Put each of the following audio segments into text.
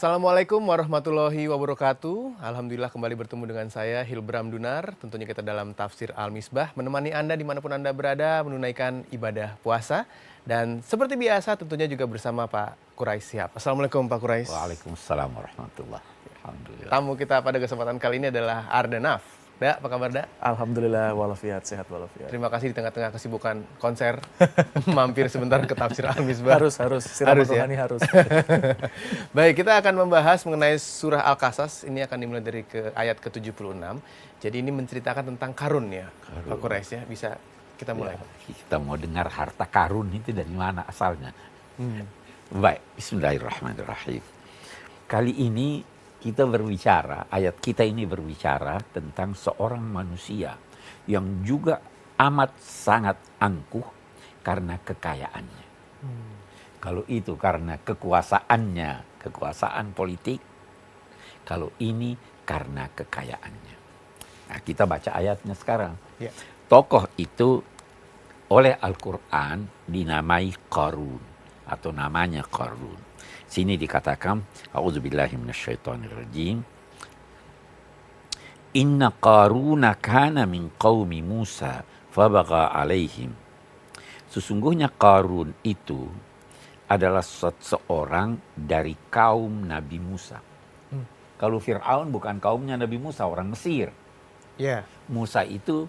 Assalamualaikum warahmatullahi wabarakatuh. Alhamdulillah kembali bertemu dengan saya Hilbram Dunar. Tentunya kita dalam Tafsir Al-Misbah menemani Anda dimanapun Anda berada menunaikan ibadah puasa. Dan seperti biasa tentunya juga bersama Pak Quraish Shihab. Assalamualaikum Pak Quraish. Waalaikumsalam warahmatullahi wabarakatuh. Tamu kita pada kesempatan kali ini adalah Ardanaf. Da, apa kabar Da? Alhamdulillah walafiat, sehat walafiat. Terima kasih di tengah-tengah kesibukan konser mampir sebentar ke Tafsir Al-Misbah. Harus siraman rohani harus. Baik, kita akan membahas mengenai surah Al-Qasas. Ini akan dimulai dari ayat ke-76. Jadi ini menceritakan tentang karun ya, Pak Quraish ya. Bisa kita mulai. Ya, kita mau dengar harta karun itu dari mana asalnya. Baik, bismillahirrahmanirrahim. Kali ini kita berbicara, ayat kita ini berbicara tentang seorang manusia yang juga amat sangat angkuh karena kekayaannya. Kalau itu karena kekuasaannya, kekuasaan politik. Kalau ini karena kekayaannya. Nah, kita baca ayatnya sekarang. Ya. Tokoh itu oleh Al-Quran dinamai Qarun atau namanya Qarun. Sini dikatakan, A'udzubillahi minasyaitonirrajim. Inna Qaruna kana min qaumi Musa fabagha alaihim. Sesungguhnya Qarun itu adalah seorang dari kaum Nabi Musa. Kalau Fir'aun bukan kaumnya Nabi Musa, orang Mesir. Ya. Musa itu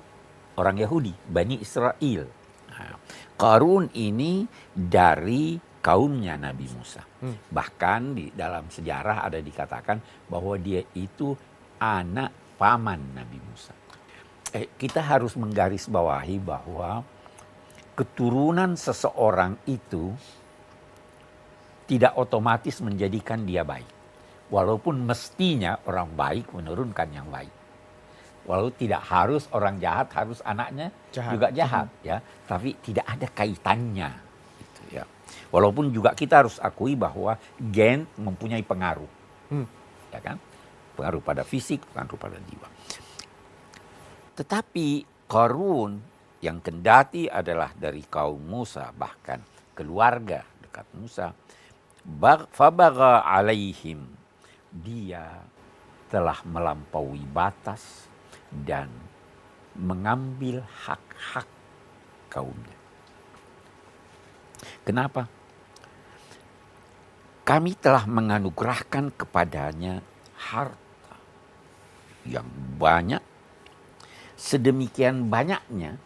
orang Yahudi, Bani Israel. Nah, Qarun ini dari kaumnya Nabi Musa. Bahkan di dalam sejarah ada dikatakan bahwa dia itu anak paman Nabi Musa. Kita harus menggarisbawahi bahwa keturunan seseorang itu tidak otomatis menjadikan dia baik. Walaupun mestinya orang baik menurunkan yang baik. Walau tidak harus orang jahat harus anaknya juga jahat ya, tapi tidak ada kaitannya gitu ya. Walaupun juga kita harus akui bahwa gen mempunyai pengaruh, ya kan? Pengaruh pada fisik, pengaruh pada jiwa. Tetapi Qarun yang kendati adalah dari kaum Musa, bahkan keluarga dekat Musa, fabagha alaihim, dia telah melampaui batas dan mengambil hak-hak kaumnya. Kenapa? Kami telah menganugerahkan kepadanya harta yang banyak, sedemikian banyaknya,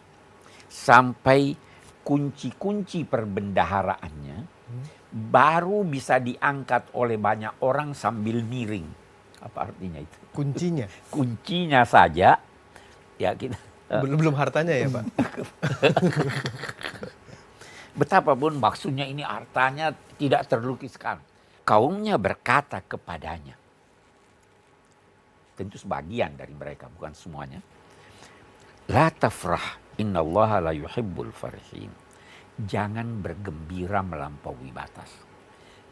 sampai kunci-kunci perbendaharaannya baru bisa diangkat oleh banyak orang sambil miring. Apa artinya itu? Kuncinya? Kuncinya saja, ya kita... Belum hartanya ya Pak? Betapapun maksudnya ini hartanya tidak terlukiskan. Kaumnya berkata kepadanya. Tentu sebagian dari mereka, bukan semuanya. La tafrah, innallaha la yuhibbul farihin. Jangan bergembira melampaui batas.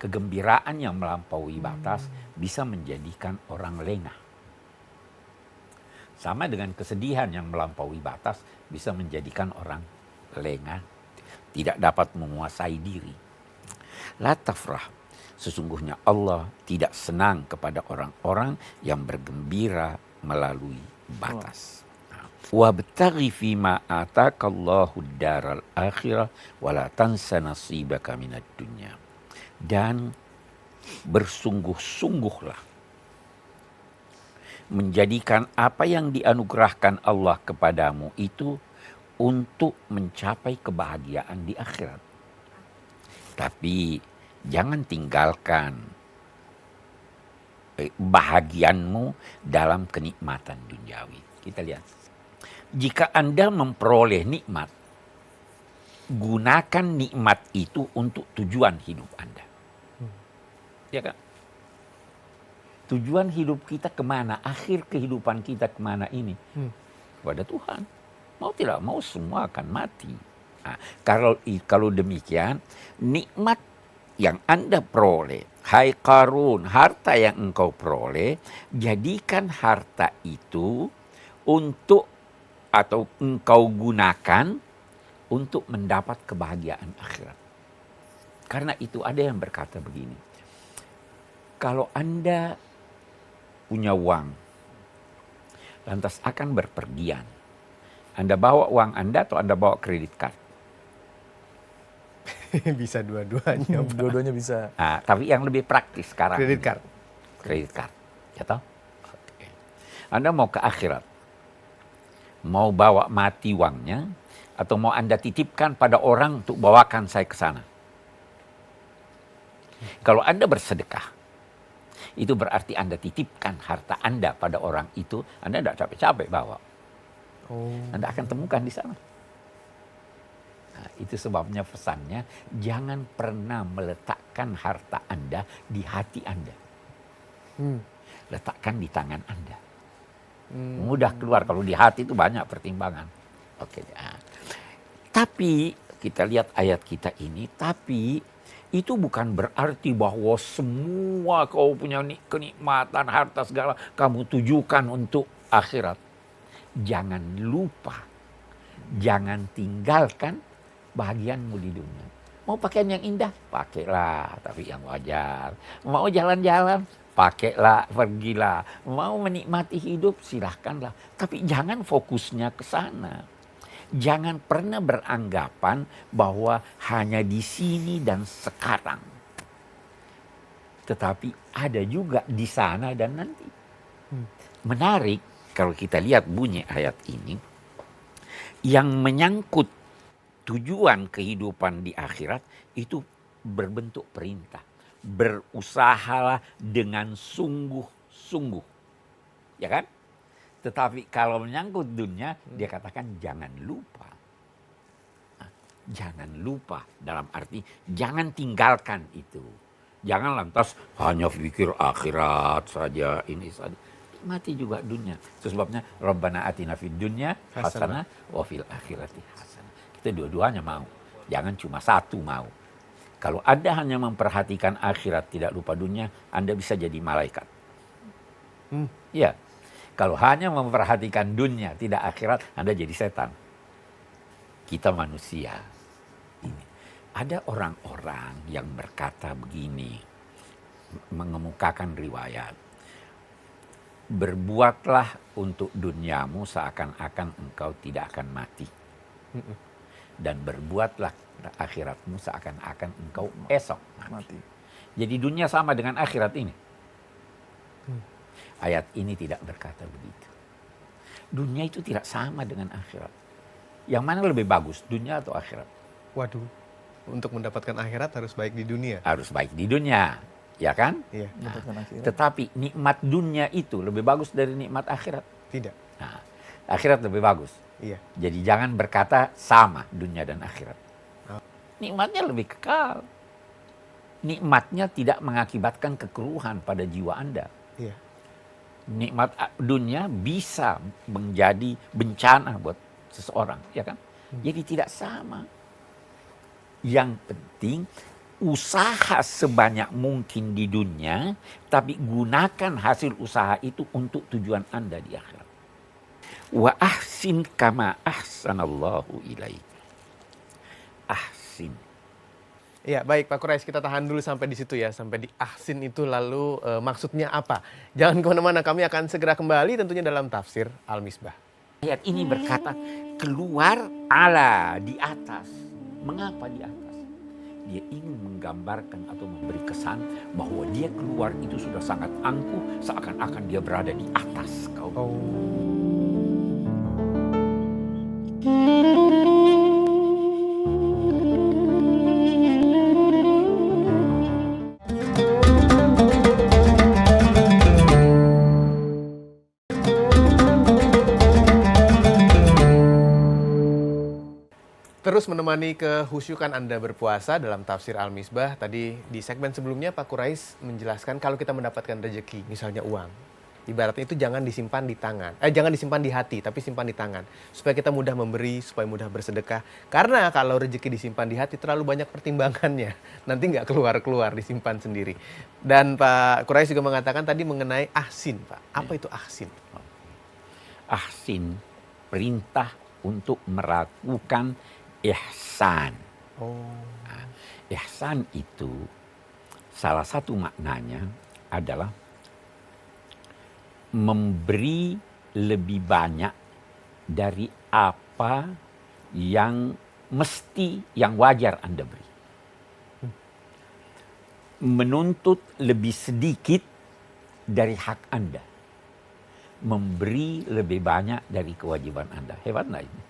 Kegembiraan yang melampaui batas bisa menjadikan orang lengah. Sama dengan kesedihan yang melampaui batas bisa menjadikan orang lengah, tidak dapat menguasai diri. La tafrah. Sesungguhnya Allah tidak senang kepada orang-orang yang bergembira melalui batas. Wabtaghi fima atakallahu daral akhirah wala tansa nasibaka minad dunya. Dan bersungguh-sungguhlah menjadikan apa yang dianugerahkan Allah kepadamu itu untuk mencapai kebahagiaan di akhirat. Tapi jangan tinggalkan bahagianmu dalam kenikmatan duniawi. Kita lihat. Jika Anda memperoleh nikmat, gunakan nikmat itu untuk tujuan hidup Anda. Ya kan? Tujuan hidup kita kemana? Akhir kehidupan kita kemana ini? Kepada Tuhan. Mau tidak mau semua akan mati. Nah, kalau demikian, nikmat yang Anda peroleh, hai Qarun, harta yang engkau peroleh, jadikan harta itu untuk atau engkau gunakan untuk mendapat kebahagiaan akhirat. Karena itu ada yang berkata begini, Kalau Anda punya uang, lantas akan berpergian, Anda bawa uang Anda atau Anda bawa kredit card? Bisa dua-duanya, Pak. Dua-duanya bisa. Nah, tapi yang lebih praktis sekarang. Kredit card. Kredit card. Ya toh? Oke. Anda mau ke akhirat, mau bawa mati uangnya, atau mau Anda titipkan pada orang untuk bawakan saya ke sana? Kalau Anda bersedekah, itu berarti Anda titipkan harta Anda pada orang itu, Anda tidak capek-capek bawa. Anda akan temukan di sana. Nah, itu sebabnya pesannya, jangan pernah meletakkan harta Anda di hati Anda. Letakkan di tangan Anda. Mudah keluar, kalau di hati itu banyak pertimbangan. Oke. Nah. Tapi kita lihat ayat kita ini, tapi itu bukan berarti bahwa semua kau punya kenikmatan, harta segala, kamu tujukan untuk akhirat. Jangan lupa, jangan tinggalkan bahagianmu di dunia. Mau pakaian yang indah, pakailah, tapi yang wajar. Mau jalan-jalan, pakailah, pergilah. Mau menikmati hidup, silahkanlah. Tapi jangan fokusnya ke sana. Jangan pernah beranggapan bahwa hanya di sini dan sekarang. Tetapi ada juga di sana dan nanti. Menarik kalau kita lihat bunyi ayat ini. Yang menyangkut tujuan kehidupan di akhirat itu berbentuk perintah. Berusahalah dengan sungguh-sungguh. Ya kan? Tetapi kalau menyangkut dunia, dia katakan jangan lupa. Nah, jangan lupa dalam arti jangan tinggalkan itu. Jangan lantas hanya pikir akhirat saja, ini saja. Nikmati juga dunia. Itu sebabnya Rabbana atina fid dunya hasanah wa fil akhirati hasanah. Kita dua-duanya mau. Jangan cuma satu mau. Kalau Anda hanya memperhatikan akhirat, tidak lupa dunia, Anda bisa jadi malaikat. Ya. Kalau hanya memperhatikan dunia, tidak akhirat, Anda jadi setan. Kita manusia. Ini. Ada orang-orang yang berkata begini, mengemukakan riwayat. Berbuatlah untuk duniamu seakan-akan engkau tidak akan mati. Dan berbuatlah akhiratmu seakan-akan engkau esok mati. Jadi dunia sama dengan akhirat ini. Ayat ini tidak berkata begitu. Dunia itu tidak sama dengan akhirat. Yang mana lebih bagus, dunia atau akhirat? Waduh, untuk mendapatkan akhirat harus baik di dunia. Harus baik di dunia, ya kan? Iya. Nah, Akhirat. tetapi nikmat dunia itu lebih bagus dari nikmat akhirat. Tidak. Nah, akhirat lebih bagus. Iya. Jadi jangan berkata sama dunia dan akhirat. Nikmatnya lebih kekal. Nikmatnya tidak mengakibatkan kekeruhan pada jiwa Anda. Iya. Nikmat dunia bisa menjadi bencana buat seseorang, ya kan? Jadi tidak sama. Yang penting usaha sebanyak mungkin di dunia, tapi gunakan hasil usaha itu untuk tujuan Anda di akhirat. Wa ahsin kama ahsanallahu ilaik. Ahsin. Iya, baik Pak Quraisy, kita tahan dulu sampai di situ ya, sampai di ahsin itu lalu maksudnya apa? Jangan kemana-mana, kami akan segera kembali tentunya dalam tafsir Al-Misbah. Ayat ini berkata keluar ala di atas. Mengapa di atas? Dia ingin menggambarkan atau memberi kesan bahwa dia keluar itu sudah sangat angkuh, seakan-akan dia berada di atas kaum. Terus menemani kehusyukan Anda berpuasa dalam tafsir Al-Misbah. Tadi di segmen sebelumnya Pak Quraisy menjelaskan kalau kita mendapatkan rezeki, misalnya uang, ibaratnya itu jangan disimpan di tangan. Jangan disimpan di hati, tapi simpan di tangan. Supaya kita mudah memberi, supaya mudah bersedekah. Karena kalau rezeki disimpan di hati terlalu banyak pertimbangannya. Nanti nggak keluar-keluar, disimpan sendiri. Dan Pak Quraisy juga mengatakan tadi mengenai ahsin, Pak. Apa itu ahsin? Ahsin, perintah untuk melakukan ihsan. Nah, ihsan itu salah satu maknanya adalah memberi lebih banyak dari apa yang yang wajar Anda beri. Menuntut lebih sedikit dari hak Anda. Memberi lebih banyak dari kewajiban Anda. Hebat nggak ini?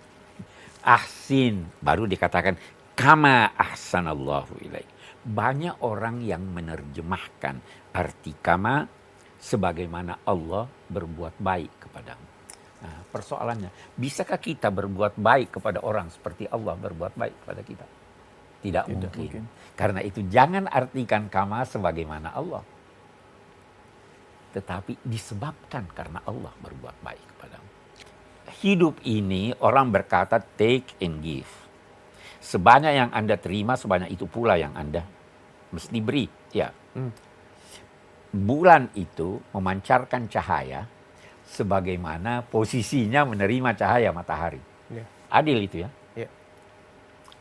Ahsin, baru dikatakan kama ahsanallahu ilaik. Banyak orang yang menerjemahkan arti kama sebagaimana Allah berbuat baik kepadamu. Nah, persoalannya, bisakah kita berbuat baik kepada orang seperti Allah berbuat baik kepada kita? Tidak mungkin. Karena itu jangan artikan kama sebagaimana Allah. Tetapi disebabkan karena Allah berbuat baik kepadamu. Hidup ini orang berkata take and give. Sebanyak yang Anda terima, sebanyak itu pula yang Anda mesti beri. Ya. Bulan itu memancarkan cahaya sebagaimana posisinya menerima cahaya matahari. Ya. Adil itu ya. Ya.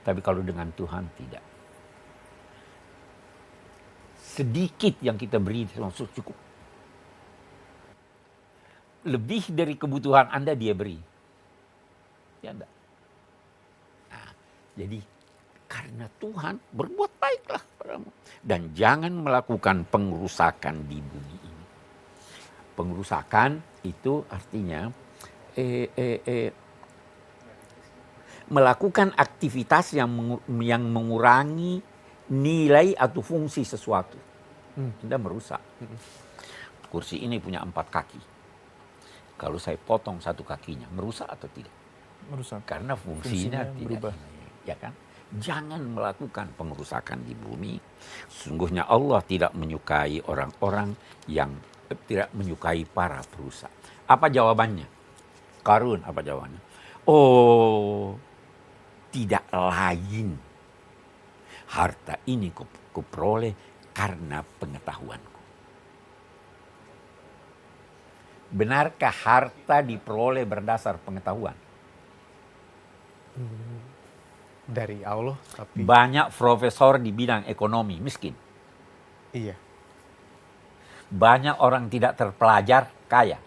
Tapi kalau dengan Tuhan tidak. Sedikit yang kita beri langsung cukup. Lebih dari kebutuhan Anda dia beri. Ya enggak? Nah, jadi karena Tuhan berbuat baiklah padamu. Dan jangan melakukan pengerusakan di bumi ini. Pengerusakan itu artinya melakukan aktivitas yang mengurangi nilai atau fungsi sesuatu. Anda merusak. Kursi ini punya 4 kaki. Kalau saya potong 1 kakinya, merusak atau tidak? Merusak. Karena fungsinya tidak berubah. ya kan? Jangan melakukan pengerusakan di bumi. Sungguhnya Allah tidak menyukai orang-orang yang tidak menyukai para perusak. Apa jawabannya? Qarun apa jawabannya? Oh, tidak lain. Harta ini kuperoleh karena pengetahuanku. Benarkah harta diperoleh berdasar pengetahuan? Dari Allah, tapi Banyak profesor di bidang ekonomi miskin. iya. Banyak orang tidak terpelajar kaya.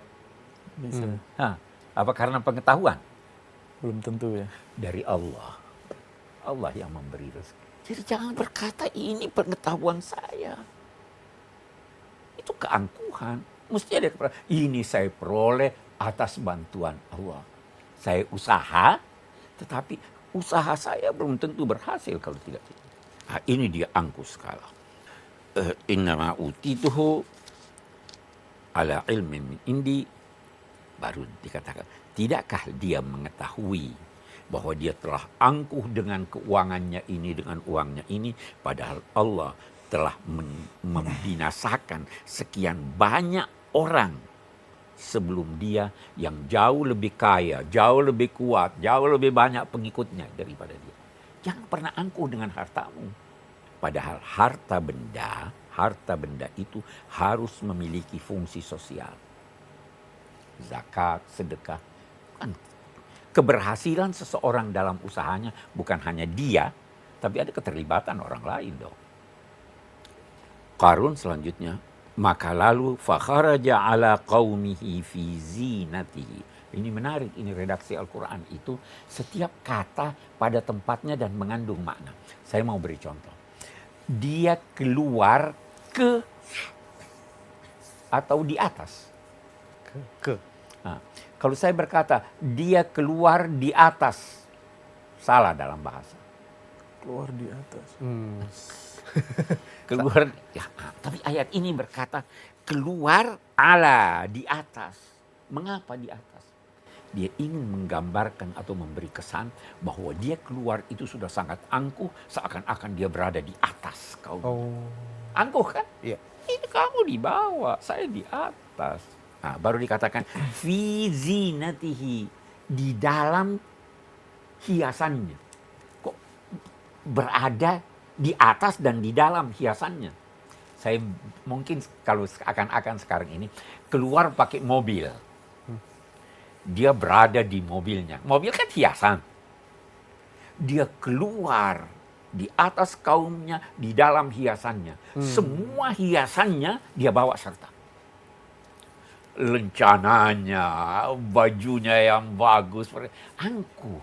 Bisa. Apa karena pengetahuan? Belum tentu ya. Dari Allah. Allah yang memberi rezeki. Jadi jangan berkata ini pengetahuan saya. Itu keangkuhan. Mesti ada ini saya peroleh atas bantuan Allah. Saya usaha, tetapi usaha saya belum tentu berhasil kalau tidak. Nah, ini dia angkuh skala. Innama utituhu ala ilmin min indi, baru dikatakan, tidakkah dia mengetahui bahwa dia telah angkuh dengan keuangannya ini, dengan uangnya ini, padahal Allah telah membinasakan sekian banyak orang sebelum dia yang jauh lebih kaya, jauh lebih kuat, jauh lebih banyak pengikutnya daripada dia. Jangan pernah angkuh dengan hartamu. Padahal harta benda itu harus memiliki fungsi sosial. Zakat, sedekah. Kan keberhasilan seseorang dalam usahanya bukan hanya dia, tapi ada keterlibatan orang lain dong. Qarun selanjutnya, maka lalu fakharaja ala qaumihi fi zinatihi. Ini menarik, ini redaksi Al-Quran itu setiap kata pada tempatnya dan mengandung makna. Saya mau beri contoh. Dia keluar ke atau di atas. Ke. Nah, kalau saya berkata dia keluar di atas, salah dalam bahasa. Keluar di atas. Keluar, ya, tapi ayat ini berkata keluar ala di atas. Mengapa di atas? Dia ingin menggambarkan atau memberi kesan bahwa dia keluar itu sudah sangat angkuh, seakan-akan dia berada di atas kaum. Oh. Angkuh kan? Iya. Ini kamu di bawah, saya di atas. Nah, baru dikatakan fi zinatihi, di dalam hiasannya. Kok berada di atas dan di dalam hiasannya? Saya mungkin kalau akan sekarang ini keluar pakai mobil. Dia berada di mobilnya. Mobil kan hiasan. Dia keluar di atas kaumnya, di dalam hiasannya. Semua hiasannya dia bawa serta. Lencananya, bajunya yang bagus, angkuh.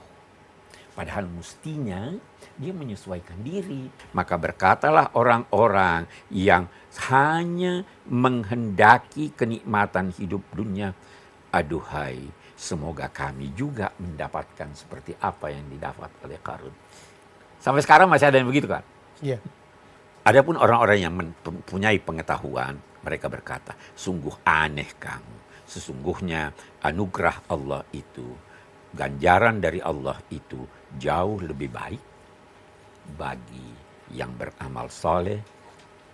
Padahal mestinya dia menyesuaikan diri. Maka berkatalah orang-orang yang hanya menghendaki kenikmatan hidup dunia, aduhai, semoga kami juga mendapatkan seperti apa yang didapat oleh Qarun. Sampai sekarang masih ada yang begitu kan? Iya. Adapun orang-orang yang mempunyai pengetahuan, mereka berkata, sungguh aneh kamu. Sesungguhnya anugerah Allah itu, ganjaran dari Allah itu jauh lebih baik bagi yang beramal soleh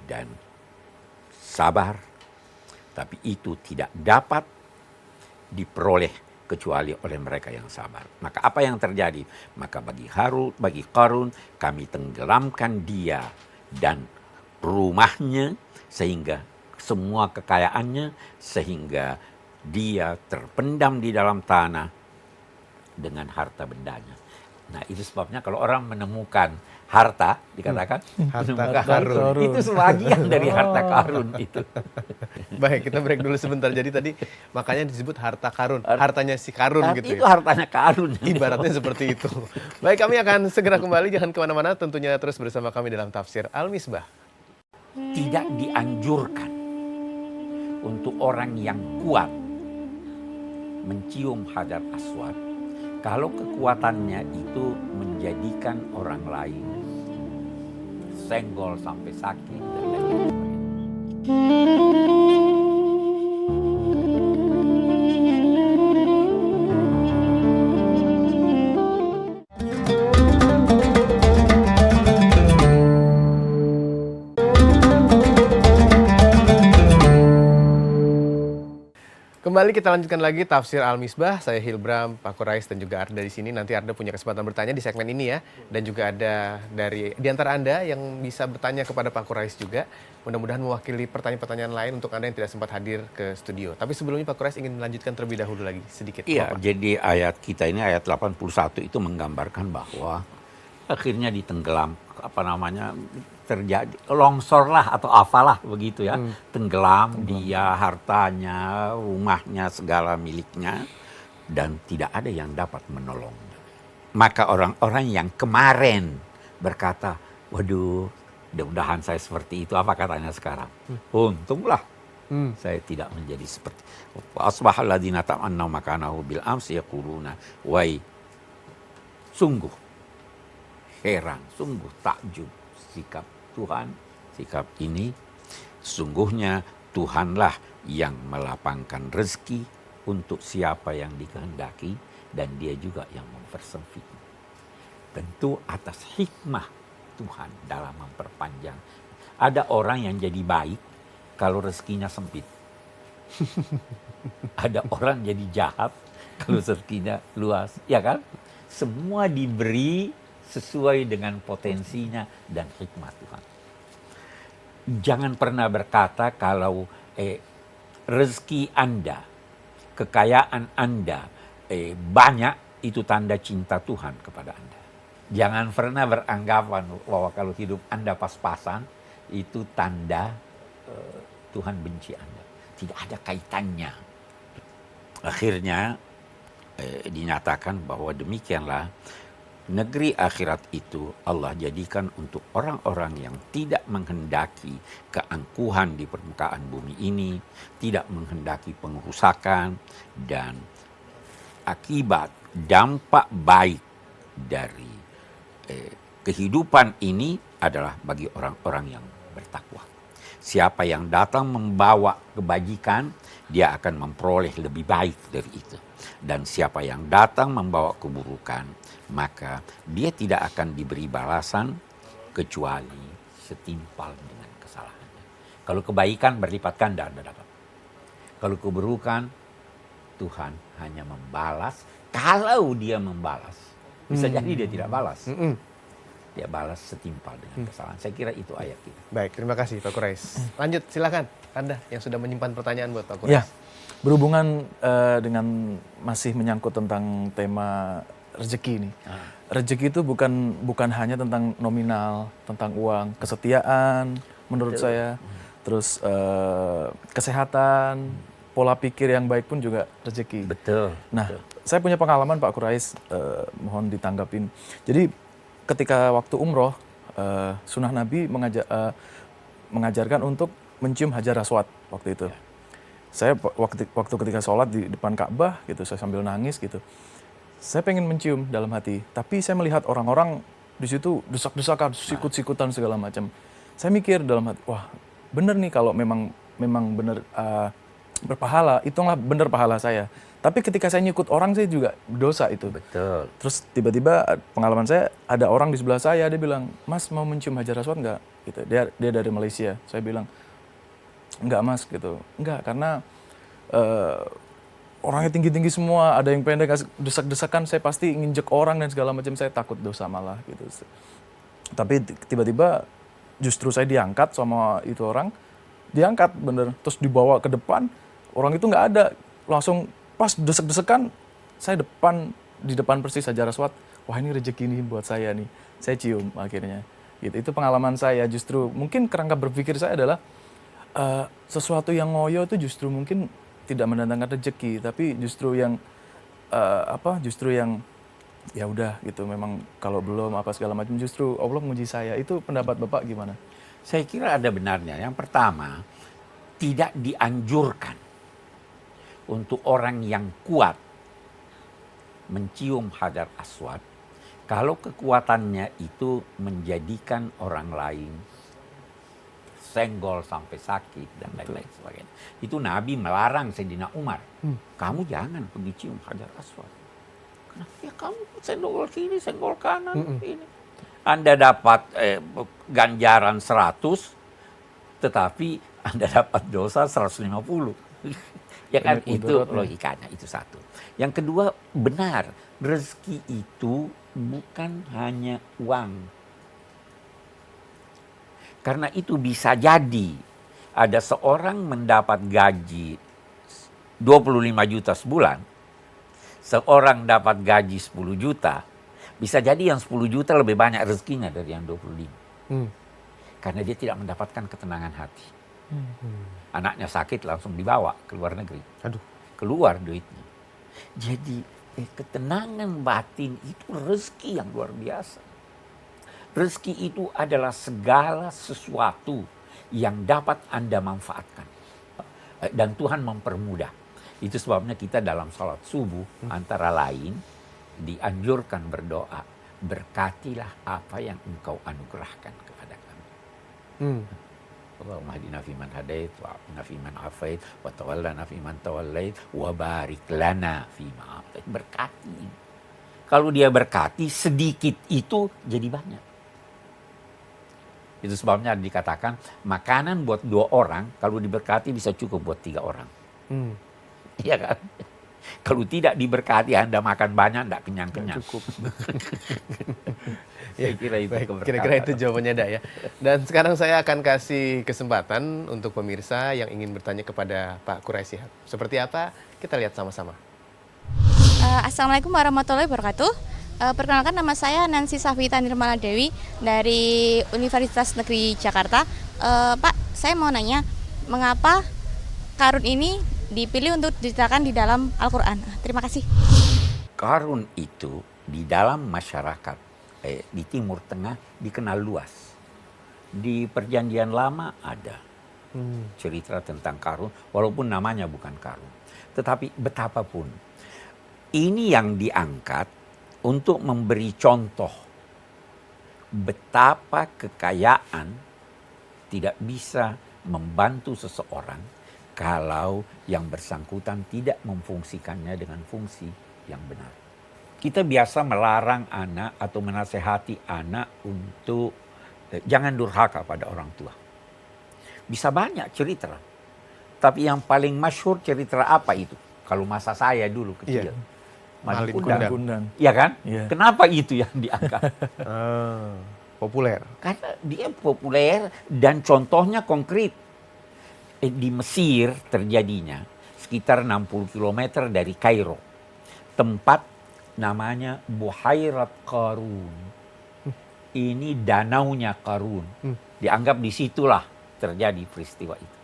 dan sabar. Tapi itu tidak dapat diperoleh kecuali oleh mereka yang sabar. Maka apa yang terjadi? Maka bagi Qarun kami tenggelamkan dia dan rumahnya, sehingga semua kekayaannya, sehingga dia terpendam di dalam tanah dengan harta bendanya. Nah, itu sebabnya kalau orang menemukan harta, dikatakan Harta menemukan karun. itu sebagian dari harta karun itu. Baik, kita break dulu sebentar. Jadi tadi makanya disebut harta karun, hartanya si karun Tapi gitu itu ya. hartanya karun. Ibaratnya seperti itu. Baik, kami akan segera kembali. Jangan kemana-mana, tentunya terus bersama kami dalam Tafsir Al-Misbah. Tidak dianjurkan untuk orang yang kuat mencium Hajar Aswad kalau kekuatannya itu menjadikan orang lain senggol sampai sakit dan lain sebagainya. Kembali kita lanjutkan lagi Tafsir Al-Misbah. Saya Hilbram, Pak Quraish dan juga Arda di sini. Nanti Arda punya kesempatan bertanya di segmen ini ya. Dan juga ada di antara Anda yang bisa bertanya kepada Pak Quraish juga. Mudah-mudahan mewakili pertanyaan-pertanyaan lain untuk Anda yang tidak sempat hadir ke studio. Tapi sebelumnya Pak Quraish ingin melanjutkan terlebih dahulu lagi sedikit. Iya, Bapak. jadi ayat kita ini ayat 81 itu menggambarkan bahwa akhirnya ditenggelam, terjadi longsor lah atau apalah begitu ya, tenggelam dia, hartanya, rumahnya, segala miliknya, dan tidak ada yang dapat menolongnya. Maka orang-orang yang kemarin berkata, waduh, mudah-mudahan saya seperti itu, apa katanya sekarang? Untunglah saya tidak menjadi seperti asbahal ladzina tamannaw makanahu bil amsi yaquluna, wai, sungguh heran, sungguh takjub sikap Tuhan, sikap ini. Sungguhnya Tuhanlah yang melapangkan rezeki untuk siapa yang dikehendaki, dan dia juga yang mempersempit. Tentu atas hikmah Tuhan dalam memperpanjang. Ada orang yang jadi baik kalau rezekinya sempit. Ada orang jadi jahat kalau rezekinya luas, ya kan? Semua diberi sesuai dengan potensinya dan hikmah Tuhan. Jangan pernah berkata kalau rezeki Anda, kekayaan Anda banyak, itu tanda cinta Tuhan kepada Anda. Jangan pernah beranggapan bahwa kalau hidup Anda pas-pasan, itu tanda Tuhan benci Anda. Tidak ada kaitannya. Akhirnya dinyatakan bahwa demikianlah negeri akhirat itu Allah jadikan untuk orang-orang yang tidak menghendaki keangkuhan di permukaan bumi ini, tidak menghendaki pengrusakan, dan akibat dampak baik dari kehidupan ini adalah bagi orang-orang yang bertakwa. Siapa yang datang membawa kebajikan, dia akan memperoleh lebih baik dari itu. Dan siapa yang datang membawa keburukan, maka dia tidak akan diberi balasan kecuali setimpal dengan kesalahannya. Kalau kebaikan berlipat ganda Anda dapat. Kalau keburukan, Tuhan hanya membalas kalau dia membalas. Bisa jadi dia tidak balas. Dia balas setimpal dengan kesalahan. Saya kira itu ayat kita. Baik, terima kasih Pak Quraish. Lanjut, silakan Anda yang sudah menyimpan pertanyaan buat Pak Quraish. Ya, berhubungan dengan masih menyangkut tentang tema rezeki nih. Rezeki itu bukan hanya tentang nominal, tentang uang, kesetiaan menurut saya, terus kesehatan, pola pikir yang baik pun juga rezeki. Betul. Nah, saya punya pengalaman Pak Quraish, mohon ditanggapin. Jadi ketika waktu umroh, sunnah Nabi mengajarkan untuk mencium hajar aswad waktu itu. Saya waktu ketika sholat di depan Ka'bah gitu, saya sambil nangis gitu. Saya pengen mencium dalam hati, tapi saya melihat orang-orang di situ desak-desakan, sikut-sikutan segala macam. Saya mikir dalam hati, wah bener nih kalau memang bener berpahala, itulah bener pahala saya. Tapi ketika saya nyikut orang, saya juga dosa itu. Betul. Terus tiba-tiba pengalaman saya, ada orang di sebelah saya, dia bilang, Mas mau mencium hajar aswad nggak? Gitu. Dia dari Malaysia. Saya bilang, enggak Mas gitu. Enggak, karena orangnya tinggi-tinggi semua, ada yang pendek, desak-desakan, saya pasti nginjek orang dan segala macam, saya takut dosa malah gitu. Tapi tiba-tiba justru saya diangkat sama itu orang, diangkat bener, terus dibawa ke depan, orang itu nggak ada, langsung pas desek-desekan, saya di depan persis hajar aswad, wah ini rezeki nih buat saya nih, saya cium akhirnya. Gitu. Itu pengalaman saya, justru mungkin kerangka berpikir saya adalah sesuatu yang ngoyo itu justru mungkin tidak mendatangkan rezeki, tapi justru yang justru yang ya udah gitu, memang kalau belum apa segala macam, justru Allah menguji saya. Itu pendapat Bapak gimana? Saya kira ada benarnya. Yang pertama, tidak dianjurkan untuk orang yang kuat mencium hajar aswad kalau kekuatannya itu menjadikan orang lain senggol sampai sakit dan lain-lain sebagainya. Itu Nabi melarang Sayyidina Umar, kamu jangan pergi cium hajar aswad. Kenapa? Ya kamu senggol kiri, senggol kanan, ini. Anda dapat ganjaran 100, tetapi Anda dapat dosa 150. Ya kan, itu logikanya, itu satu. Yang kedua, benar, rezeki itu bukan hanya uang. Karena itu bisa jadi ada seorang mendapat gaji 25 juta sebulan, seorang dapat gaji 10 juta, bisa jadi yang 10 juta lebih banyak rezekinya dari yang 25. Karena dia tidak mendapatkan ketenangan hati. Anaknya sakit langsung dibawa ke luar negeri. Keluar duitnya. Jadi ketenangan batin itu rezeki yang luar biasa. Rezeki itu adalah segala sesuatu yang dapat Anda manfaatkan. Dan Tuhan mempermudah. Itu sebabnya kita dalam salat subuh antara lain dianjurkan berdoa, berkatilah apa yang Engkau anugerahkan kepada kami. Allahumma hadina fiman hadait, wa afina fiman afait, wa tawallana fiman tawallait, wa barik lana fima atait. Berkati. Kalau dia berkati, sedikit itu jadi banyak. Itu sebabnya dikatakan makanan buat 2 orang, kalau diberkati bisa cukup buat 3 orang. Iya kan? Kalau tidak diberkati, Anda makan banyak, tidak kenyang-kenyang. Cukup. Saya kira itu Kira-kira itu jawabannya, Dak, ya. Dan sekarang saya akan kasih kesempatan untuk pemirsa yang ingin bertanya kepada Pak Quraish Shihab. Seperti apa? Kita lihat sama-sama. Assalamualaikum warahmatullahi wabarakatuh. Perkenalkan, nama saya Nancy Safita Nirmala Dewi dari Universitas Negeri Jakarta. Pak, saya mau nanya, mengapa karun ini dipilih untuk diceritakan di dalam Al-Quran? Terima kasih. Karun itu di dalam masyarakat di Timur Tengah dikenal luas. Di Perjanjian Lama ada cerita tentang karun, walaupun namanya bukan karun. Tetapi betapapun, ini yang diangkat untuk memberi contoh betapa kekayaan tidak bisa membantu seseorang kalau yang bersangkutan tidak memfungsikannya dengan fungsi yang benar. Kita biasa melarang anak atau menasehati anak untuk jangan durhaka pada orang tua. Bisa banyak cerita. Tapi yang paling masyhur cerita apa itu? Kalau masa saya dulu kecil. Malin Kundang. Iya kan? Iya. Kenapa itu yang diangkat? Populer. Karena dia populer dan contohnya konkret. Di Mesir terjadinya sekitar 60 km dari Kairo. Tempat namanya Buhairat Qarun. Ini danaunya Qarun. Dianggap disitulah terjadi peristiwa itu.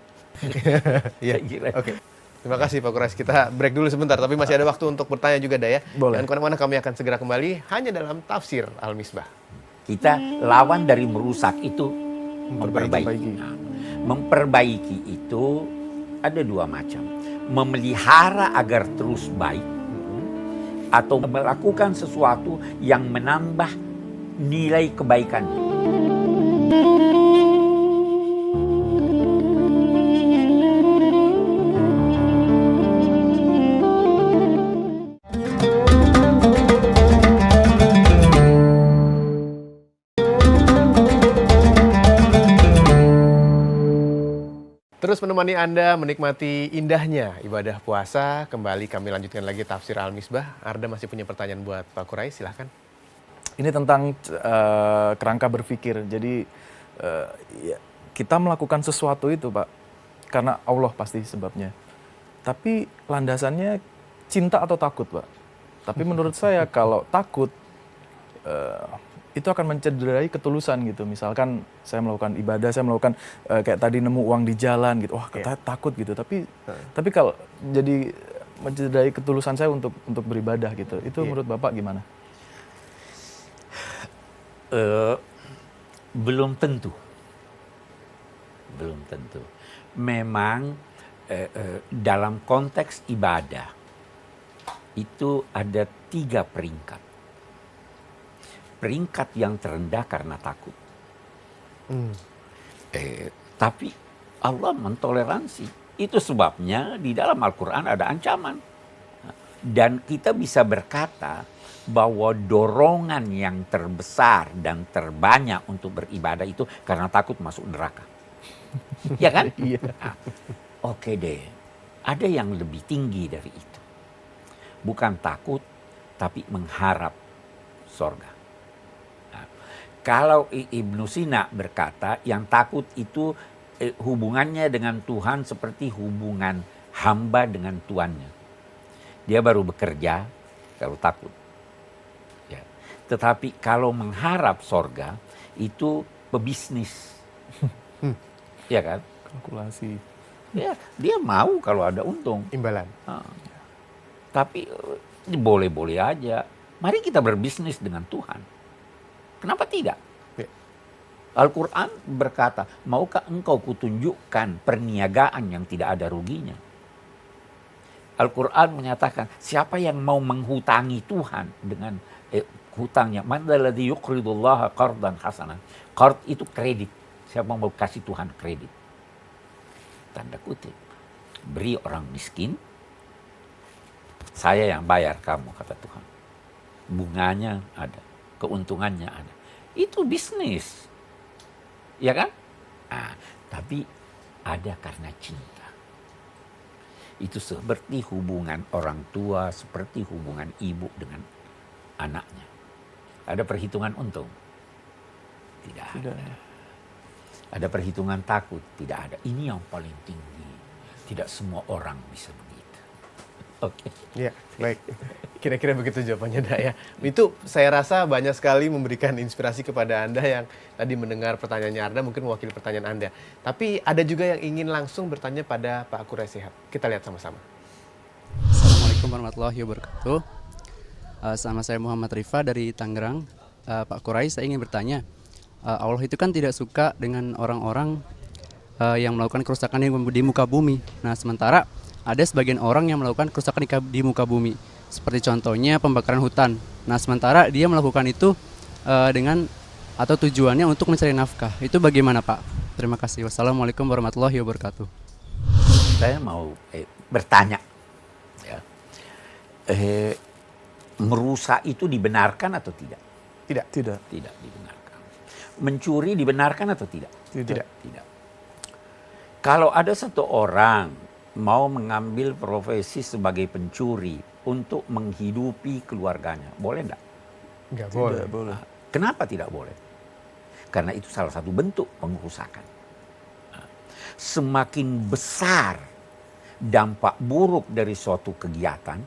Iya. Oke. Terima kasih Pak Quraisy. Kita break dulu sebentar, tapi masih ada waktu untuk bertanya juga Daya. Boleh. Dan kemana-mana kami akan segera kembali hanya dalam Tafsir Al-Misbah. Kita lawan dari merusak itu memperbaiki. Memperbaiki. Nah, memperbaiki itu ada dua macam. Memelihara agar terus baik atau melakukan sesuatu yang menambah nilai kebaikannya. Terus menemani Anda menikmati indahnya ibadah puasa, kembali kami lanjutkan lagi Tafsir Al-Misbah. Arda masih punya pertanyaan buat Pak Quraisy, silahkan. Ini tentang kerangka berpikir. Jadi ya, kita melakukan sesuatu itu Pak, karena Allah pasti sebabnya. Tapi landasannya cinta atau takut Pak. Tapi menurut saya kalau takut, itu akan mencederai ketulusan gitu. Misalkan saya melakukan ibadah, saya melakukan kayak tadi nemu uang di jalan gitu. Wah, takut gitu. Tapi kalau jadi mencederai ketulusan saya untuk beribadah gitu. Itu menurut Bapak gimana? Belum tentu. Belum tentu. Memang dalam konteks ibadah itu ada 3 peringkat. Peringkat yang terendah karena takut. Tapi Allah mentoleransi. Itu sebabnya di dalam Al-Quran ada ancaman. Dan kita bisa berkata bahwa dorongan yang terbesar dan terbanyak untuk beribadah itu karena takut masuk neraka. Ya kan? Iya. Nah, oke deh. Ada yang lebih tinggi dari itu. Bukan takut, tapi mengharap sorga. Kalau Ibnu Sina berkata yang takut itu hubungannya dengan Tuhan seperti hubungan hamba dengan tuannya. Dia baru bekerja kalau takut. Ya. Tetapi kalau mengharap sorga itu pebisnis. Ya kan? Kalkulasi. Ya, dia mau kalau ada untung. Imbalan. Tapi boleh-boleh aja. Mari kita berbisnis dengan Tuhan. Kenapa tidak? Ya. Al-Quran berkata, maukah engkau kutunjukkan perniagaan yang tidak ada ruginya? Al-Quran menyatakan, siapa yang mau menghutangi Tuhan dengan hutangnya? Man dzalladzi yuqridullaha qardan hasanan. Qard itu kredit. Siapa mau kasih Tuhan kredit? Tanda kutip. Beri orang miskin, saya yang bayar kamu, kata Tuhan. Bunganya ada. Keuntungannya ada. Itu bisnis. Ya kan? Nah, tapi ada karena cinta. Itu seperti hubungan orang tua, seperti hubungan ibu dengan anaknya. Ada perhitungan untung? Tidak ada. Ada perhitungan takut? Tidak ada. Ini yang paling tinggi. Tidak semua orang bisa begitu. Oke. Ya, baik. Kira-kira begitu jawabannya, Daya. Itu saya rasa banyak sekali memberikan inspirasi kepada Anda yang tadi mendengar pertanyaannya Arda, mungkin mewakili pertanyaan Anda. Tapi ada juga yang ingin langsung bertanya pada Pak Quraisy Shihab. Kita lihat sama-sama. Assalamualaikum warahmatullahi wabarakatuh. Sama saya Muhammad Rifa dari Tangerang. Pak Quraisy, saya ingin bertanya, Allah itu kan tidak suka dengan orang-orang yang melakukan kerusakan di muka bumi. Nah, sementara ada sebagian orang yang melakukan kerusakan di muka bumi. Seperti contohnya pembakaran hutan. Nah, sementara dia melakukan itu dengan atau tujuannya untuk mencari nafkah. Itu bagaimana, Pak? Terima kasih. Wassalamualaikum warahmatullahi wabarakatuh. Saya mau bertanya. Ya. Merusak itu dibenarkan atau tidak? Tidak. Tidak. Tidak dibenarkan. Mencuri dibenarkan atau tidak? Tidak. Tidak. Kalau ada satu orang mau mengambil profesi sebagai pencuri untuk menghidupi keluarganya, boleh enggak? Enggak Boleh. boleh. Kenapa tidak boleh? Karena itu salah satu bentuk pengerusakan. Semakin besar dampak buruk dari suatu kegiatan,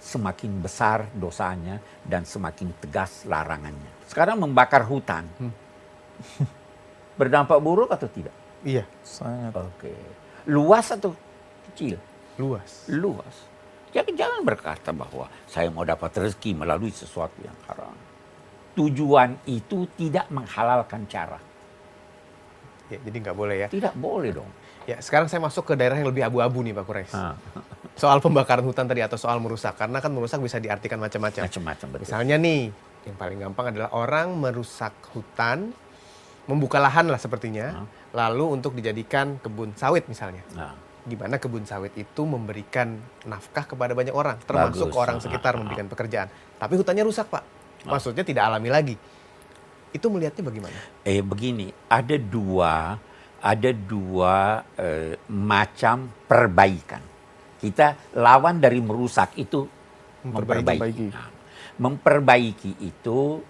semakin besar dosanya dan semakin tegas larangannya. Sekarang membakar hutan. Berdampak buruk atau tidak? Iya, Sangat. Oke. Luas atau kecil? luas. Luas. Jadi jangan berkata bahwa saya mau dapat rezeki melalui sesuatu yang haram. Tujuan itu tidak menghalalkan cara. Ya, jadi nggak boleh ya. Tidak boleh dong. Ya, sekarang saya masuk ke daerah yang lebih abu-abu nih Pak Quraisy. Ah, Soal pembakaran hutan tadi atau soal merusak. Karena kan merusak bisa diartikan macam-macam. macam-macam betul. Misalnya nih, yang paling gampang adalah orang merusak hutan, membuka lahan lah sepertinya, lalu untuk dijadikan kebun sawit misalnya. Nah, Di mana kebun sawit itu memberikan nafkah kepada banyak orang, termasuk Bagus. orang sekitar memberikan pekerjaan. Tapi hutannya rusak, Pak. Maksudnya tidak alami lagi. Itu melihatnya bagaimana? begini, ada dua macam perbaikan. Kita lawan dari merusak itu memperbaiki. Nah, memperbaiki itu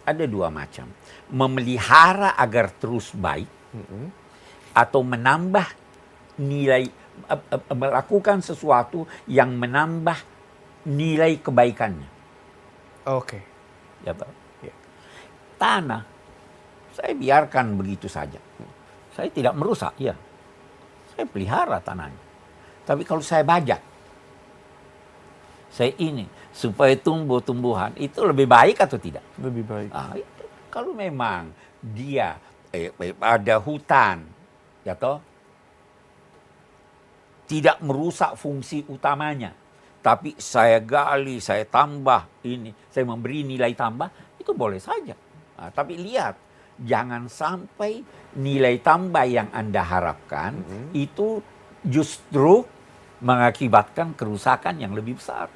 ada dua macam. Memelihara agar terus baik atau menambah nilai, melakukan sesuatu yang menambah nilai kebaikannya. Oke. Ya, Pak. Ya. Tanah, saya biarkan begitu saja. Saya tidak merusak, ya. Saya pelihara tanahnya. Tapi kalau saya bajak, saya ini supaya tumbuh tumbuhan, itu lebih baik atau tidak? Lebih baik. Itu. Kalau memang dia ada hutan, ya toh, tidak merusak fungsi utamanya, tapi saya gali, saya tambah ini, saya memberi nilai tambah, itu boleh saja. Tapi lihat, jangan sampai nilai tambah yang Anda harapkan itu justru mengakibatkan kerusakan yang lebih besar.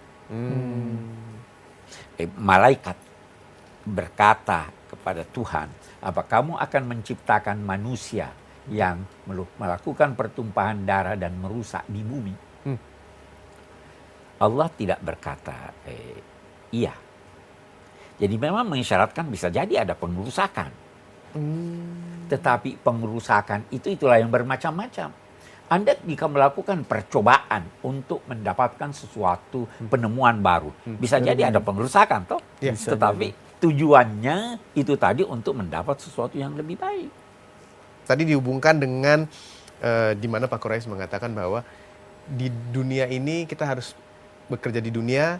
Malaikat berkata kepada Tuhan, apa kamu akan menciptakan manusia yang melakukan pertumpahan darah dan merusak di bumi? Allah tidak berkata, iya. Jadi memang mengisyaratkan bisa jadi ada pengerusakan. Tetapi pengerusakan itulah yang bermacam-macam. Anda jika melakukan percobaan untuk mendapatkan sesuatu penemuan baru, bisa jadi ada pengerusakan toh. Ya, tetapi tujuannya itu tadi untuk mendapat sesuatu yang lebih baik. Tadi dihubungkan dengan di mana Pak Quraisy mengatakan bahwa di dunia ini kita harus bekerja di dunia,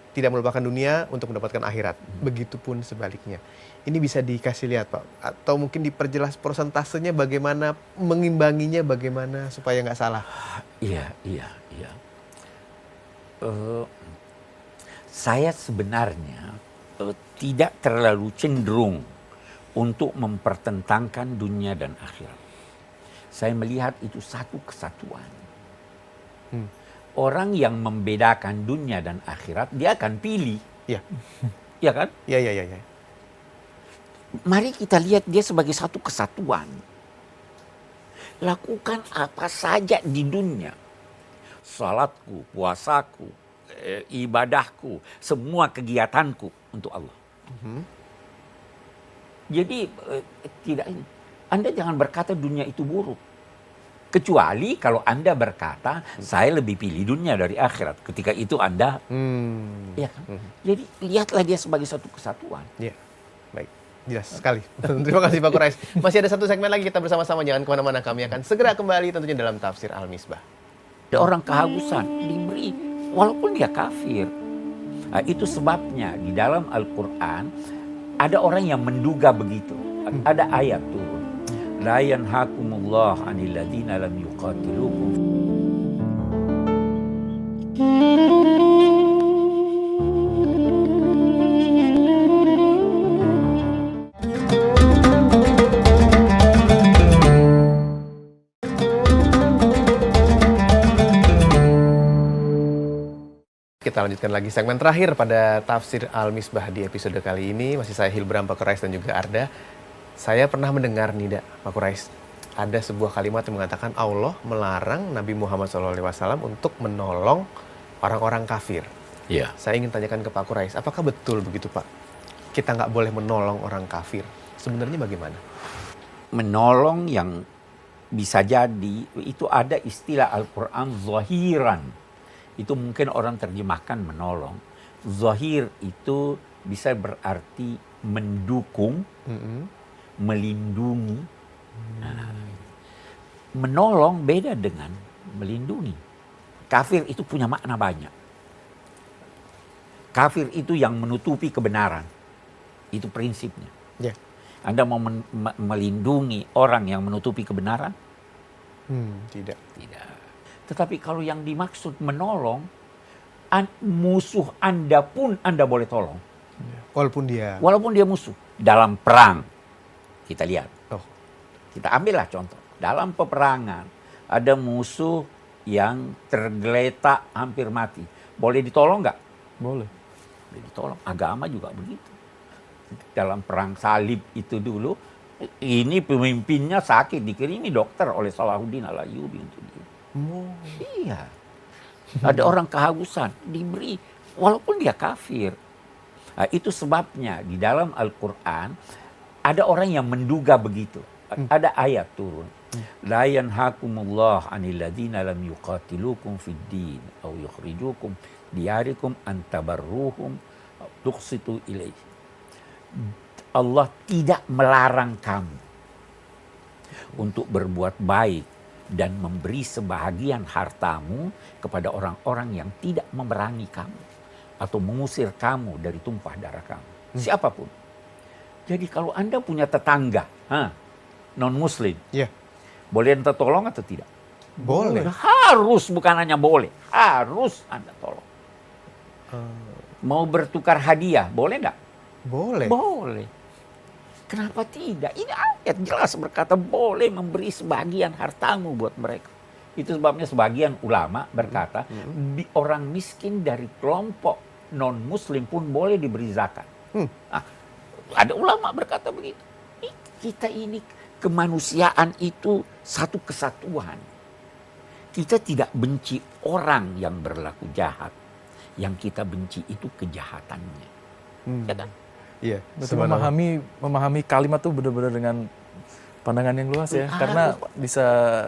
tidak melupakan dunia untuk mendapatkan akhirat. Begitupun sebaliknya. Ini bisa dikasih lihat Pak, atau mungkin diperjelas persentasenya bagaimana, mengimbanginya bagaimana supaya nggak salah. Iya. Saya sebenarnya tidak terlalu cenderung untuk mempertentangkan dunia dan akhirat. Saya melihat itu satu kesatuan. Orang yang membedakan dunia dan akhirat, dia akan pilih. Iya. Ya kan? Iya. Mari kita lihat dia sebagai satu kesatuan. Lakukan apa saja di dunia. Salatku, puasaku, ibadahku, semua kegiatanku untuk Allah. Jadi tidak ini. Anda jangan berkata dunia itu buruk. Kecuali kalau Anda berkata saya lebih pilih dunia dari akhirat. Ketika itu Anda, ya kan? Jadi lihatlah dia sebagai satu kesatuan. Iya, baik. Jelas sekali. Terima kasih Pak Quraisy. Masih ada satu segmen lagi, kita bersama-sama, jangan kemana-mana. Kami akan segera kembali tentunya dalam Tafsir Al-Misbah. Ada orang kehausan diberi walaupun dia kafir. Itu sebabnya di dalam Al-Quran ada orang yang menduga begitu. Ada ayat turun. La yanhakumullah 'anil ladzina lam yuqatilukum. Kita lanjutkan lagi segmen terakhir pada Tafsir Al-Misbah di episode kali ini. Masih saya Hilbram, Pak Quraisy dan juga Arda. Saya pernah mendengar nih, Pak Quraisy, ada sebuah kalimat yang mengatakan Allah melarang Nabi Muhammad SAW untuk menolong orang-orang kafir. Ya. Saya ingin tanyakan ke Pak Quraisy, apakah betul begitu Pak? Kita nggak boleh menolong orang kafir. Sebenarnya bagaimana? Menolong yang bisa jadi, itu ada istilah Al-Quran zahiran. itu mungkin orang terjemahkan menolong. Zahir itu bisa berarti mendukung, melindungi. Nah, menolong beda dengan melindungi. Kafir itu punya makna banyak. Kafir itu yang menutupi kebenaran. Itu prinsipnya. Ya. Anda mau melindungi orang yang menutupi kebenaran? Tidak. Tidak. Tetapi kalau yang dimaksud menolong, musuh Anda pun Anda boleh tolong. Walaupun dia. Walaupun dia musuh. Dalam perang, kita lihat. Oh. Kita ambillah contoh. Dalam peperangan, ada musuh yang tergeletak hampir mati. Boleh ditolong nggak? Boleh. Boleh ditolong. Agama juga begitu. Dalam perang salib itu dulu, ini pemimpinnya sakit, dikirimi dokter oleh Salahuddin Al-Ayyubi untuk dia. Iya. Ada orang kehausan, diberi walaupun dia kafir. Nah, itu sebabnya di dalam Al-Quran ada orang yang menduga begitu. Ada ayat turun. La yanhakumullah 'anil ladzina lam yuqatilukum fid din aw yukhrijukum diyarikum an tabarruhum tuqsitu ilaihi. Allah tidak melarang kamu untuk berbuat baik dan memberi sebahagian hartamu kepada orang-orang yang tidak memerangi kamu atau mengusir kamu dari tumpah darah kamu. Siapapun. Jadi kalau Anda punya tetangga non-muslim, boleh Anda tolong atau tidak? Boleh. Harus, bukan hanya boleh. Harus Anda tolong. Mau bertukar hadiah, boleh nggak? Boleh. Boleh. Kenapa tidak? Ini ayat jelas berkata boleh memberi sebagian hartamu buat mereka. Itu sebabnya sebagian ulama berkata orang miskin dari kelompok non-muslim pun boleh diberi zakat. Nah, ada ulama berkata begitu. Kita ini kemanusiaan itu satu kesatuan. Kita tidak benci orang yang berlaku jahat. Yang kita benci itu kejahatannya. Ya kan? Iya. Berarti memahami kalimat tuh benar-benar dengan pandangan yang luas ya. Karena bisa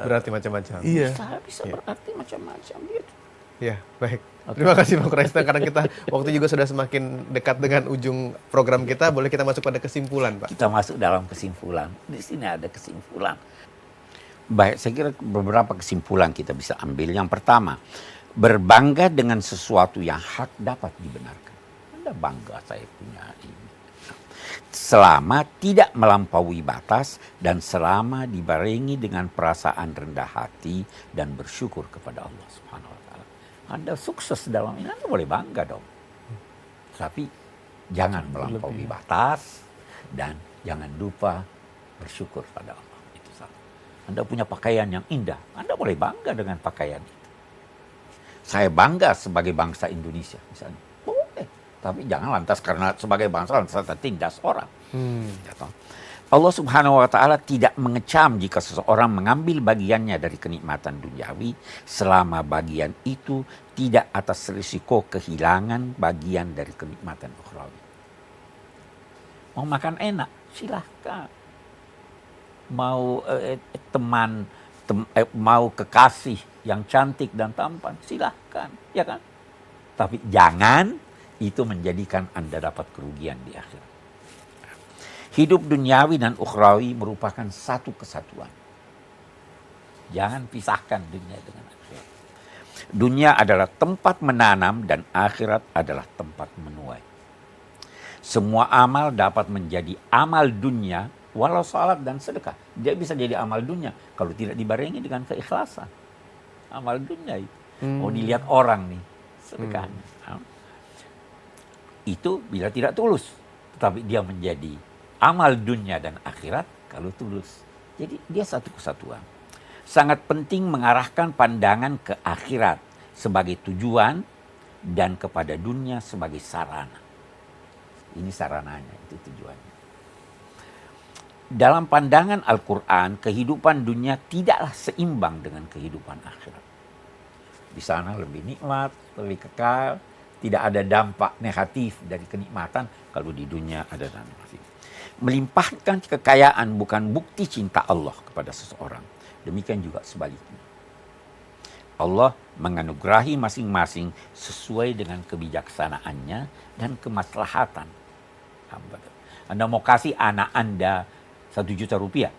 Berarti macam-macam. iya. Bisa berarti macam-macam gitu. Ya, baik. Terima kasih Pak Quraisy. Karena kita waktu juga sudah semakin dekat dengan ujung program kita, boleh kita masuk pada kesimpulan, Pak? Kita masuk dalam kesimpulan. Di sini ada kesimpulan. Baik, saya kira beberapa kesimpulan kita bisa ambil. Yang pertama, berbangga dengan sesuatu yang hak dapat dibenarkan. Anda bangga saya punya ini. Selama tidak melampaui batas dan selama dibarengi dengan perasaan rendah hati dan bersyukur kepada Allah Subhanahu wa taala. Anda sukses dalam ini, Anda boleh bangga dong. Tapi jangan melampaui batas dan jangan lupa bersyukur pada Allah. Itu satu. Anda punya pakaian yang indah, Anda boleh bangga dengan pakaian itu. Saya bangga sebagai bangsa Indonesia misalnya. Boleh. Tapi jangan lantas karena sebagai bangsa lantas tertindas orang. Allah Subhanahu wa taala tidak mengecam jika seseorang mengambil bagiannya dari kenikmatan duniawi selama bagian itu tidak atas risiko kehilangan bagian dari kenikmatan ukhrawi. Mau makan enak, silahkan. Mau mau kekasih yang cantik dan tampan, silahkan, ya kan? Tapi jangan itu menjadikan Anda dapat kerugian di akhirat. Hidup duniawi dan ukhrawi merupakan satu kesatuan. Jangan pisahkan dunia dengan akhirat. Dunia adalah tempat menanam dan akhirat adalah tempat menuai. Semua amal dapat menjadi amal dunia walau salat dan sedekah. Dia bisa jadi amal dunia kalau tidak dibarengi dengan keikhlasan. Amal dunia itu. Oh, dilihat orang nih sedekahnya. Itu bila tidak tulus. Tetapi dia menjadi amal dunia dan akhirat kalau tulus. Jadi dia satu kesatuan. Sangat penting mengarahkan pandangan ke akhirat sebagai tujuan dan kepada dunia sebagai sarana. Ini sarananya, itu tujuannya. Dalam pandangan Al-Quran, kehidupan dunia tidaklah seimbang dengan kehidupan akhirat. Di sana lebih nikmat, lebih kekal, tidak ada dampak negatif dari kenikmatan, kalau di dunia ada dampak negatif. Melimpahkan kekayaan bukan bukti cinta Allah kepada seseorang. Demikian juga sebaliknya. Allah menganugerahi masing-masing sesuai dengan kebijaksanaannya dan kemaslahatan. Anda mau kasih anak Anda 1 juta rupiah,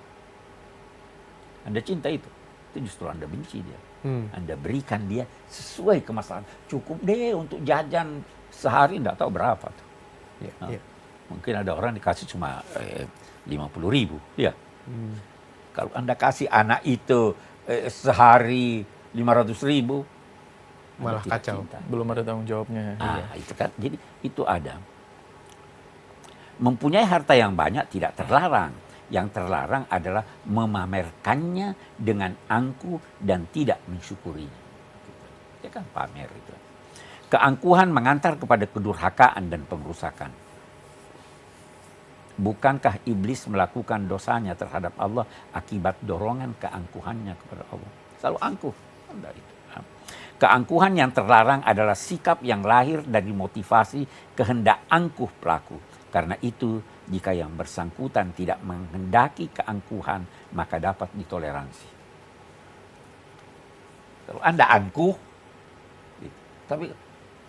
Anda cinta itu justru Anda benci dia. Anda berikan dia sesuai kemaslahatan. Cukup deh untuk jajan sehari, enggak tahu berapa tuh. Mungkin ada orang dikasih cuma 50.000, ya. Kalau Anda kasih anak itu sehari 500.000, Malah kacau. cinta. Belum ada tanggung jawabnya. Itu kan, jadi itu ada. Mempunyai harta yang banyak tidak terlarang. Yang terlarang adalah memamerkannya dengan angkuh dan tidak mensyukurinya. Ya kan pamer itu. Keangkuhan mengantar kepada kedurhakaan dan pengrusakan. Bukankah iblis melakukan dosanya terhadap Allah akibat dorongan keangkuhannya kepada Allah? Selalu angkuh. Keangkuhan yang terlarang adalah sikap yang lahir dari motivasi kehendak angkuh pelaku. Karena itu, jika yang bersangkutan tidak menghendaki keangkuhan, maka dapat ditoleransi. Kalau Anda angkuh, tapi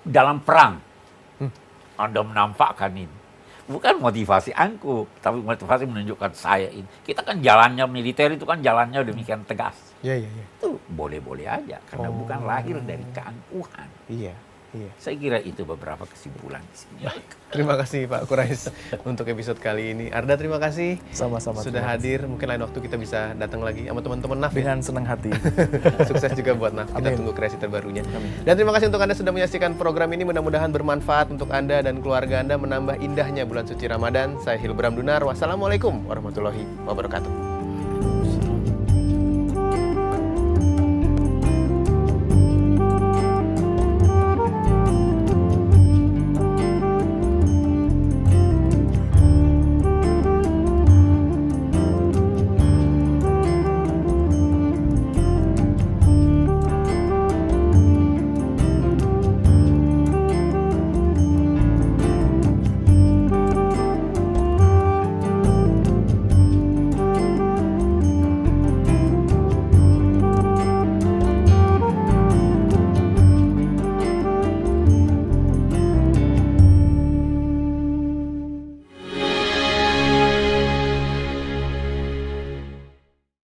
dalam perang, Anda menampakkan ini. Bukan motivasi angkuh, tapi motivasi menunjukkan saya ini. Kita kan jalannya militer itu kan jalannya demikian tegas. Iya. Itu boleh-boleh aja, karena bukan lahir dari keangkuhan. Iya. Saya kira itu beberapa kesimpulan di sini. Terima kasih Pak Quraish untuk episode kali ini. Arda, terima kasih Sama-sama. sudah hadir. Mungkin lain waktu kita bisa datang lagi sama teman-teman NAF. Dengan senang hati. Sukses juga buat NAF. Kita Amin. tunggu kreasi terbarunya. Dan terima kasih untuk Anda sudah menyaksikan program ini. Mudah-mudahan bermanfaat untuk Anda dan keluarga Anda, menambah indahnya bulan suci Ramadan. Saya Hilbram Dunar. Wassalamualaikum warahmatullahi wabarakatuh.